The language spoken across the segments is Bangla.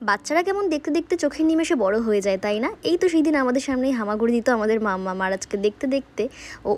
বাচ্চারা কেমন দেখতে দেখতে চোখের নিমেষে বড় হয়ে যায়, তাই না? এই তো সেই দিন আমাদের সামনেই হামাগুড়ি দিত আমাদের মাম্মা। আজকে দেখতে দেখতে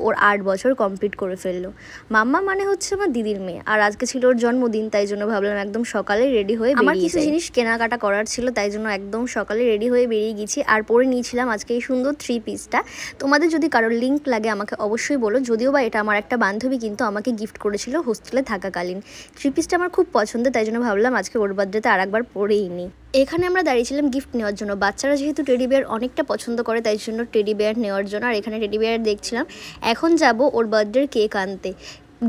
ওর 8 বছর কমপ্লিট করে ফেললো। মাম্মা মানে হচ্ছে আমার দিদির মেয়ে, আর আজকে ছিল ওর জন্মদিন, তাই জন্য ভাবলাম একদম সকালে রেডি হয়ে আমার কিছু জিনিস কেনাকাটা করার ছিল, তাই জন্য একদম সকালে রেডি হয়ে বেরিয়ে গেছি। আর পরে নিয়েছিলাম আজকে এই সুন্দর 3 পিসটা। তোমাদের যদি কারোর লিঙ্ক লাগে আমাকে অবশ্যই বলো, যদিও বা এটা আমার একটা বান্ধবী কিন্তু আমাকে গিফট করেছিল হোস্টেলে থাকাকালীন। 3 পিসটা আমার খুব পছন্দের, তাই জন্য ভাবলাম আজকে ওর বার্থডেতে আর একবার পরেই নিই। এখানে আমরা দাঁড়িয়েছিলাম গিফট নেওয়ার জন্য। বাচ্চারা যেহেতু টেডি বিয়ার অনেকটা পছন্দ করে, তাই জন্য টেডি বিয়ার নেওয়ার জন্য। আর এখানে টেডি বিয়ার দেখছিলাম। এখন যাব ওর বার্থডের কেক আনতে।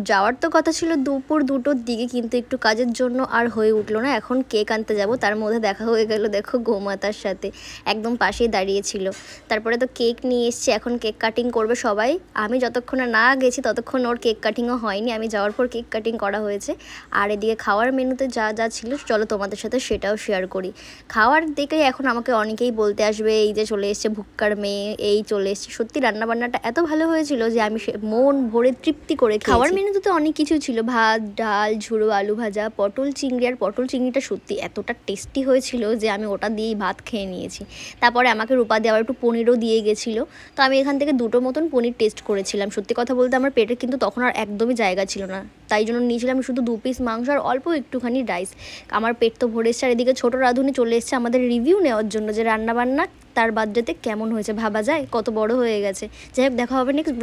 যাওয়ার তো কথা ছিল দুপুর 2টোর দিকে, কিন্তু একটু কাজের জন্য আর হয়ে উঠলো না। এখন কেক আনতে যাব, তার মধ্যে দেখা হয়ে গেল দেখো গোমাতার সাথে, একদম পাশেই দাঁড়িয়েছিল। তারপরে তো কেক নিয়ে এসছে, এখন কেক কাটিং করবে সবাই। আমি যতক্ষণ না গেছি ততক্ষণ ওর কেক কাটিংও হয়নি, আমি যাওয়ার পর কেক কাটিং করা হয়েছে। আর এদিকে খাওয়ার মেনুতে যা যা ছিল চলো তোমাদের সাথে সেটাও শেয়ার করি। খাওয়ার দিকে এখন আমাকে অনেকেই বলতে আসবে এই যে চলে এসছে ভুক্কার মেয়ে, এই চলে এসছে। সত্যি রান্নাবান্নাটা এত ভালো হয়েছিল যে আমি মন ভরে তৃপ্তি করে খাওয়ার মেনুতে তো অনেক কিছু ছিল, ভাত, ডাল, ঝুড়ো আলু ভাজা, পটল চিংড়ি। আর পটল চিংড়িটা সত্যি এতটা টেস্টি হয়েছিল যে আমি ওটা দিয়েই ভাত খেয়ে নিয়েছি। তারপরে আমাকে রূপা দিয়ে আবার একটু পনিরও দিয়ে গেছিলো, তো আমি এখান থেকে 2টো মতন পনির টেস্ট করেছিলাম। সত্যি কথা বলতে আমার পেটে কিন্তু তখন আর একদমই জায়গা ছিল না, তাই জন্য নিয়েছিলাম শুধু 2 পিস মাংস আর অল্প একটুখানি রাইস। আমার পেট তো ভরে এসছে। আর এদিকে ছোটো রাঁধুনি চলে এসছে আমাদের রিভিউ নেওয়ার জন্য যে রান্নাবান্না তার বার্থডেতে কেমন হয়েছে। ভাবা যায় কত বড় হয়ে গেছে। যাই হোক, দেখা হবে নেক্সট।